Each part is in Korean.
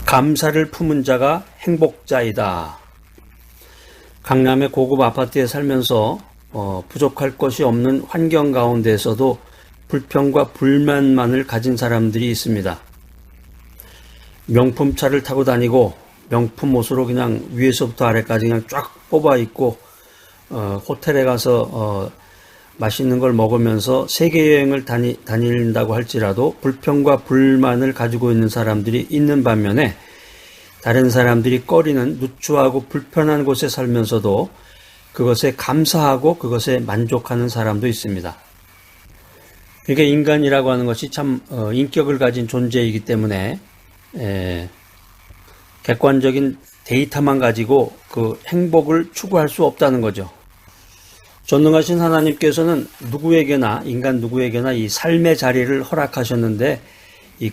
감사를 품은 자가 행복자이다. 강남의 고급 아파트에 살면서 부족할 것이 없는 환경 가운데에서도 불평과 불만만을 가진 사람들이 있습니다. 명품차를 타고 다니고 명품 옷으로 그냥 위에서부터 아래까지 그냥 쫙 뽑아 입고 호텔에 가서 맛있는 걸 먹으면서 세계여행을 다닌다고 할지라도 불평과 불만을 가지고 있는 사람들이 있는 반면에 다른 사람들이 꺼리는 누추하고 불편한 곳에 살면서도 그것에 감사하고 그것에 만족하는 사람도 있습니다. 그러니까 인간이라고 하는 것이 참 인격을 가진 존재이기 때문에 객관적인 데이터만 가지고 그 행복을 추구할 수 없다는 거죠. 전능하신 하나님께서는 누구에게나, 인간 누구에게나 이 삶의 자리를 허락하셨는데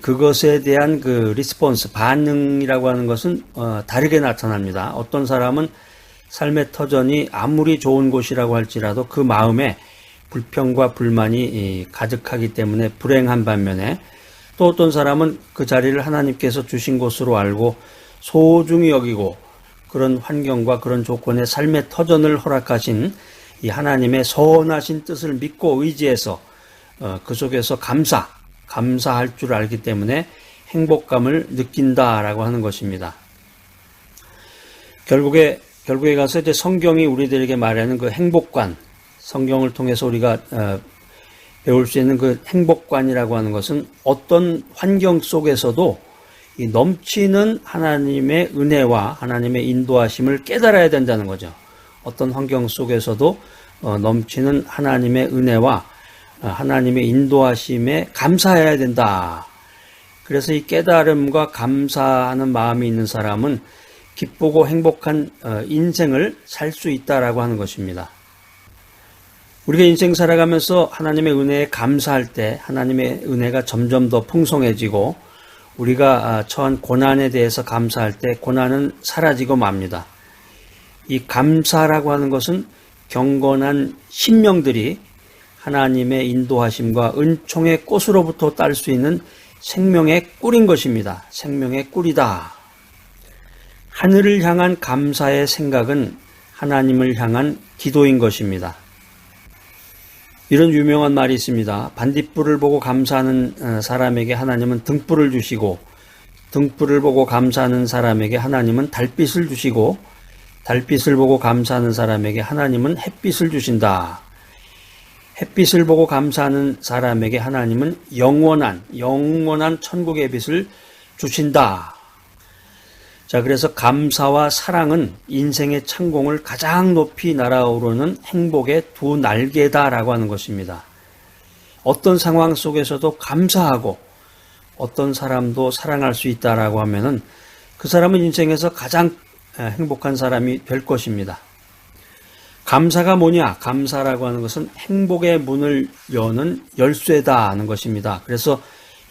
그것에 대한 그 리스폰스, 반응이라고 하는 것은 다르게 나타납니다. 어떤 사람은 삶의 터전이 아무리 좋은 곳이라고 할지라도 그 마음에 불평과 불만이 가득하기 때문에 불행한 반면에 또 어떤 사람은 그 자리를 하나님께서 주신 곳으로 알고 소중히 여기고 그런 환경과 그런 조건의 삶의 터전을 허락하신 이 하나님의 선하신 뜻을 믿고 의지해서 그 속에서 감사할 줄 알기 때문에 행복감을 느낀다라고 하는 것입니다. 결국에 가서 이제 성경이 우리들에게 말하는 그 행복관, 성경을 통해서 우리가 배울 수 있는 그 행복관이라고 하는 것은 어떤 환경 속에서도 이 넘치는 하나님의 은혜와 하나님의 인도하심을 깨달아야 된다는 거죠. 어떤 환경 속에서도 넘치는 하나님의 은혜와 하나님의 인도하심에 감사해야 된다. 그래서 이 깨달음과 감사하는 마음이 있는 사람은 기쁘고 행복한 인생을 살 수 있다라고 하는 것입니다. 우리가 인생 살아가면서 하나님의 은혜에 감사할 때 하나님의 은혜가 점점 더 풍성해지고 우리가 처한 고난에 대해서 감사할 때 고난은 사라지고 맙니다. 이 감사라고 하는 것은 경건한 신명들이 하나님의 인도하심과 은총의 꽃으로부터 딸 수 있는 생명의 꿀인 것입니다. 생명의 꿀이다. 하늘을 향한 감사의 생각은 하나님을 향한 기도인 것입니다. 이런 유명한 말이 있습니다. 반딧불을 보고 감사하는 사람에게 하나님은 등불을 주시고 등불을 보고 감사하는 사람에게 하나님은 달빛을 주시고 달빛을 보고 감사하는 사람에게 하나님은 햇빛을 주신다. 햇빛을 보고 감사하는 사람에게 하나님은 영원한 천국의 빛을 주신다. 자, 그래서 감사와 사랑은 인생의 창공을 가장 높이 날아오르는 행복의 두 날개다라고 하는 것입니다. 어떤 상황 속에서도 감사하고 어떤 사람도 사랑할 수 있다라고 하면은 그 사람은 인생에서 가장 행복한 사람이 될 것입니다. 감사가 뭐냐? 감사라고 하는 것은 행복의 문을 여는 열쇠다 하는 것입니다. 그래서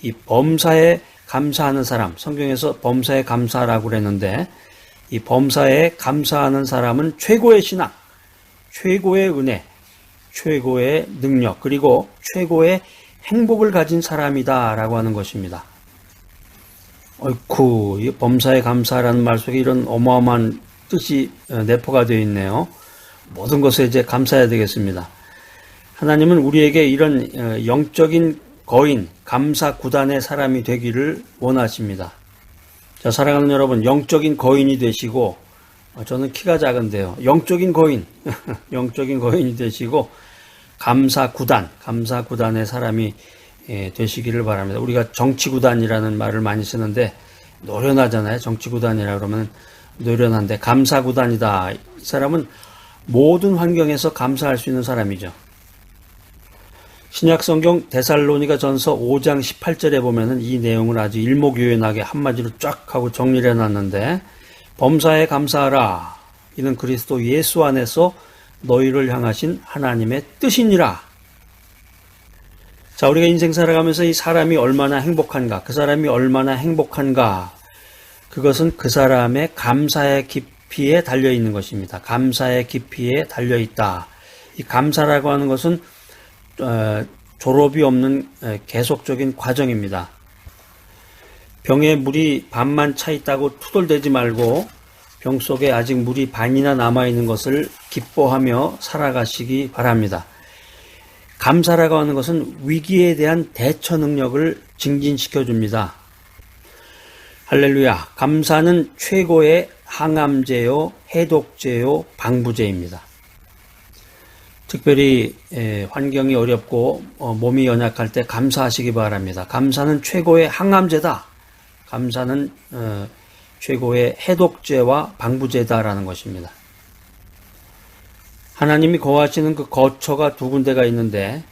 이 범사에 감사하는 사람, 성경에서 범사에 감사라고 그랬는데 이 범사에 감사하는 사람은 최고의 신앙, 최고의 은혜, 최고의 능력, 그리고 최고의 행복을 가진 사람이다라고 하는 것입니다. 어이쿠, 이 범사에 감사라는 말 속에 이런 어마어마한 뜻이 내포가 되어 있네요. 모든 것에 이제 감사해야 되겠습니다. 하나님은 우리에게 이런 영적인 거인, 감사 구단의 사람이 되기를 원하십니다. 자, 사랑하는 여러분, 영적인 거인이 되시고, 저는 키가 작은데요. 영적인 거인, 영적인 거인이 되시고, 감사 구단의 사람이 되시기를 바랍니다. 우리가 정치구단이라는 말을 많이 쓰는데, 노련하잖아요. 정치구단이라 그러면 노련한데, 감사구단이다. 이 사람은 모든 환경에서 감사할 수 있는 사람이죠. 신약성경 데살로니가 전서 5장 18절에 보면은 이 내용을 아주 일목요연하게 한마디로 쫙 하고 정리를 해놨는데, 범사에 감사하라. 이는 그리스도 예수 안에서 너희를 향하신 하나님의 뜻이니라. 자, 우리가 인생 살아가면서 이 사람이 얼마나 행복한가, 그 사람이 얼마나 행복한가, 그것은 그 사람의 감사의 깊이에 달려있는 것입니다. 감사의 깊이에 달려있다. 이 감사라고 하는 것은 졸업이 없는 계속적인 과정입니다. 병에 물이 반만 차 있다고 투덜대지 말고 병 속에 아직 물이 반이나 남아있는 것을 기뻐하며 살아가시기 바랍니다. 감사라고 하는 것은 위기에 대한 대처 능력을 증진시켜 줍니다. 할렐루야. 감사는 최고의 항암제요, 해독제요, 방부제입니다. 특별히 환경이 어렵고 몸이 연약할 때 감사하시기 바랍니다. 감사는 최고의 항암제다. 감사는 최고의 해독제와 방부제다라는 것입니다. 하나님이 거하시는 그 거처가 두 군데가 있는데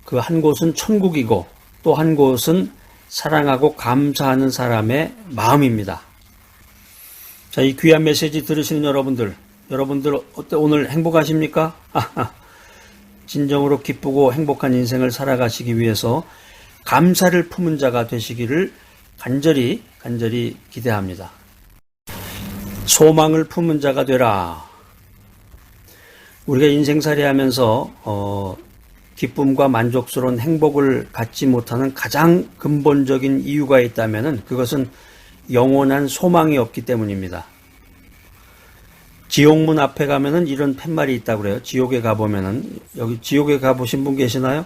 그 한 곳은 천국이고 또 한 곳은 사랑하고 감사하는 사람의 마음입니다. 자, 이 귀한 메시지 들으시는 여러분들 어때? 오늘 행복하십니까? 진정으로 기쁘고 행복한 인생을 살아가시기 위해서 감사를 품은 자가 되시기를 간절히 기대합니다. 소망을 품은 자가 되라. 우리가 인생살이 하면서 기쁨과 만족스러운 행복을 갖지 못하는 가장 근본적인 이유가 있다면 그것은 영원한 소망이 없기 때문입니다. 지옥문 앞에 가면은 이런 팻말이 있다고 그래요. 지옥에 가보면은, 여기 지옥에 가보신 분 계시나요?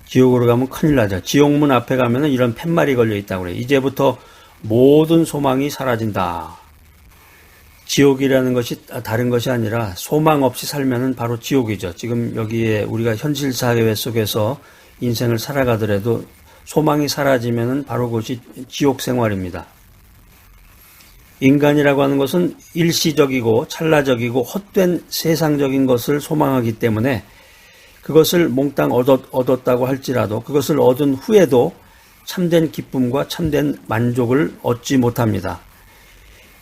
지옥으로 가면 큰일 나죠. 지옥문 앞에 가면은 이런 팻말이 걸려 있다고 그래요. 이제부터 모든 소망이 사라진다. 지옥이라는 것이 다른 것이 아니라 소망 없이 살면은 바로 지옥이죠. 지금 여기에 우리가 현실 사회 속에서 인생을 살아가더라도 소망이 사라지면은 바로 그것이 지옥 생활입니다. 인간이라고 하는 것은 일시적이고 찰나적이고 헛된 세상적인 것을 소망하기 때문에 그것을 몽땅 얻었다고 할지라도 그것을 얻은 후에도 참된 기쁨과 참된 만족을 얻지 못합니다.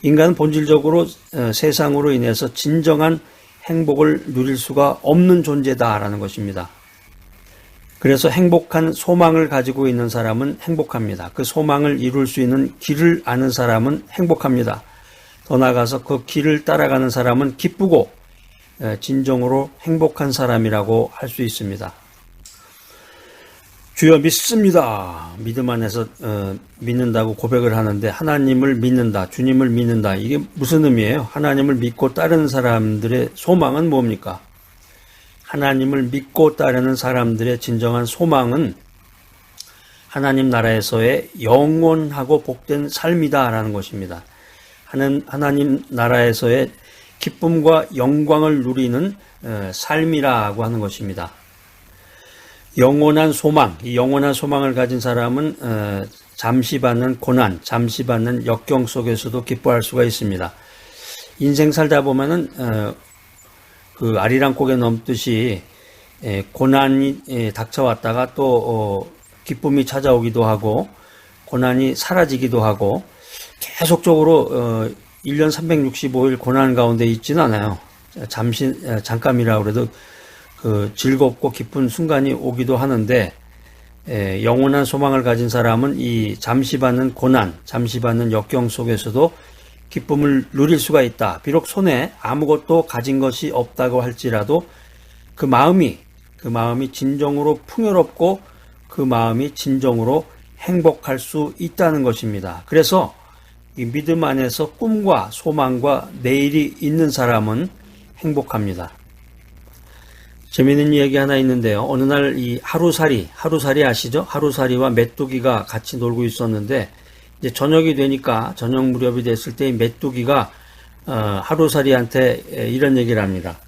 인간은 본질적으로 세상으로 인해서 진정한 행복을 누릴 수가 없는 존재다라는 것입니다. 그래서 행복한 소망을 가지고 있는 사람은 행복합니다. 그 소망을 이룰 수 있는 길을 아는 사람은 행복합니다. 더 나아가서 그 길을 따라가는 사람은 기쁘고 진정으로 행복한 사람이라고 할 수 있습니다. 주여 믿습니다. 믿음 안에서 믿는다고 고백을 하는데 하나님을 믿는다, 주님을 믿는다. 이게 무슨 의미예요? 하나님을 믿고 따르는 사람들의 소망은 뭡니까? 하나님을 믿고 따르는 사람들의 진정한 소망은 하나님 나라에서의 영원하고 복된 삶이다라는 것입니다. 하나님 나라에서의 기쁨과 영광을 누리는 삶이라고 하는 것입니다. 영원한 소망, 이 영원한 소망을 가진 사람은 잠시 받는 고난, 잠시 받는 역경 속에서도 기뻐할 수가 있습니다. 인생 살다 보면은 그 아리랑곡에 넘듯이 고난이 닥쳐왔다가 또 기쁨이 찾아오기도 하고 고난이 사라지기도 하고 계속적으로 1년 365일 고난 가운데 있지는 않아요. 잠깐이라고 그래도 그 즐겁고 기쁜 순간이 오기도 하는데 영원한 소망을 가진 사람은 이 잠시 받는 고난, 잠시 받는 역경 속에서도 기쁨을 누릴 수가 있다. 비록 손에 아무것도 가진 것이 없다고 할지라도 그 마음이 진정으로 풍요롭고 그 마음이 진정으로 행복할 수 있다는 것입니다. 그래서 이 믿음 안에서 꿈과 소망과 내일이 있는 사람은 행복합니다. 재미있는 이야기 하나 있는데요. 어느 날 이 하루살이 아시죠? 하루살이와 메뚜기가 같이 놀고 있었는데 이제 저녁이 되니까 저녁 무렵이 됐을 때 이 메뚜기가 하루살이한테 이런 얘기를 합니다.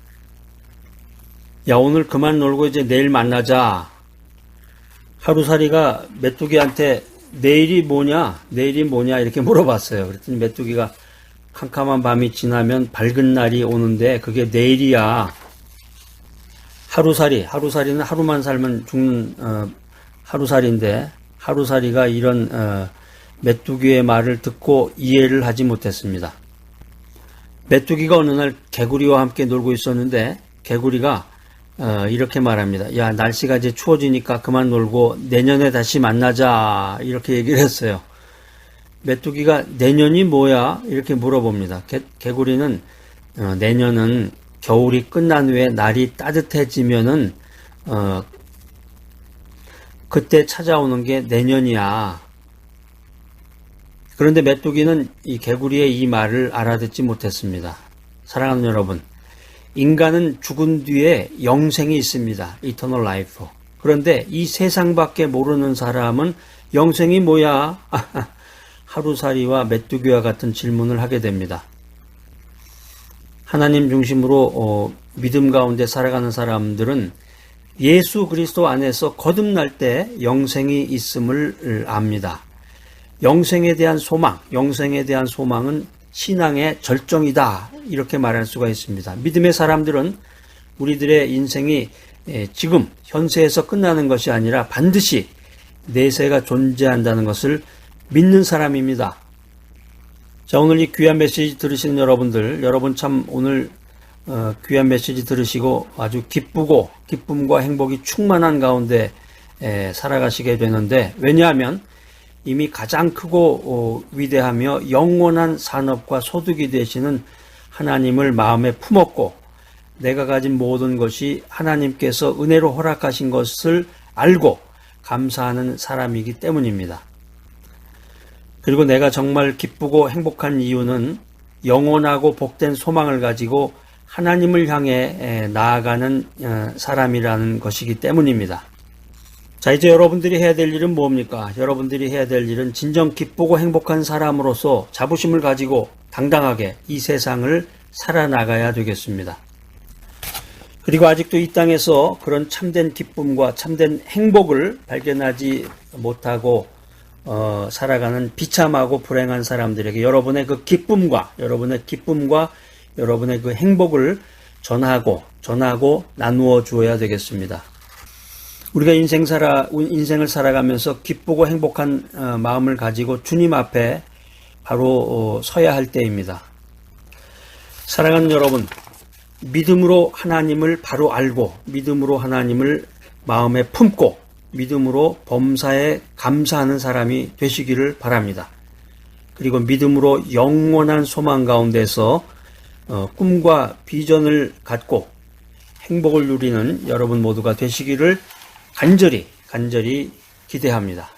야, 오늘 그만 놀고 이제 내일 만나자. 하루살이가 메뚜기한테 내일이 뭐냐 이렇게 물어봤어요. 그랬더니 메뚜기가 캄캄한 밤이 지나면 밝은 날이 오는데 그게 내일이야. 하루살이는 하루만 살면 죽는 하루살이인데 하루살이가 이런 메뚜기의 말을 듣고 이해를 하지 못했습니다. 메뚜기가 어느 날 개구리와 함께 놀고 있었는데 개구리가 이렇게 말합니다. 야, 날씨가 이제 추워지니까 그만 놀고 내년에 다시 만나자 이렇게 얘기를 했어요. 메뚜기가 내년이 뭐야? 이렇게 물어봅니다. 개구리는 내년은 겨울이 끝난 후에 날이 따뜻해지면은 그때 찾아오는 게 내년이야. 그런데 메뚜기는 이 개구리의 이 말을 알아듣지 못했습니다. 사랑하는 여러분, 인간은 죽은 뒤에 영생이 있습니다. Eternal life. 그런데 이 세상밖에 모르는 사람은 영생이 뭐야? 하루살이와 메뚜기와 같은 질문을 하게 됩니다. 하나님 중심으로 믿음 가운데 살아가는 사람들은 예수 그리스도 안에서 거듭날 때 영생이 있음을 압니다. 영생에 대한 소망, 영생에 대한 소망은 신앙의 절정이다. 이렇게 말할 수가 있습니다. 믿음의 사람들은 우리들의 인생이 지금 현세에서 끝나는 것이 아니라 반드시 내세가 존재한다는 것을 믿는 사람입니다. 자, 오늘 이 귀한 메시지 들으시는 여러분들, 여러분 참 오늘 귀한 메시지 들으시고 아주 기쁘고 기쁨과 행복이 충만한 가운데 살아가시게 되는데, 왜냐하면 이미 가장 크고 위대하며 영원한 산업과 소득이 되시는 하나님을 마음에 품었고, 내가 가진 모든 것이 하나님께서 은혜로 허락하신 것을 알고 감사하는 사람이기 때문입니다. 그리고 내가 정말 기쁘고 행복한 이유는 영원하고 복된 소망을 가지고 하나님을 향해 나아가는 사람이라는 것이기 때문입니다. 자, 이제 여러분들이 해야 될 일은 뭡니까? 여러분들이 해야 될 일은 진정 기쁘고 행복한 사람으로서 자부심을 가지고 당당하게 이 세상을 살아나가야 되겠습니다. 그리고 아직도 이 땅에서 그런 참된 기쁨과 참된 행복을 발견하지 못하고 살아가는 비참하고 불행한 사람들에게 여러분의 그 기쁨과 여러분의 그 행복을 전하고 나누어 주어야 되겠습니다. 우리가 인생을 살아가면서 기쁘고 행복한 마음을 가지고 주님 앞에 바로 서야 할 때입니다. 사랑하는 여러분, 믿음으로 하나님을 바로 알고 믿음으로 하나님을 마음에 품고 믿음으로 범사에 감사하는 사람이 되시기를 바랍니다. 그리고 믿음으로 영원한 소망 가운데서 꿈과 비전을 갖고 행복을 누리는 여러분 모두가 되시기를 간절히 기대합니다.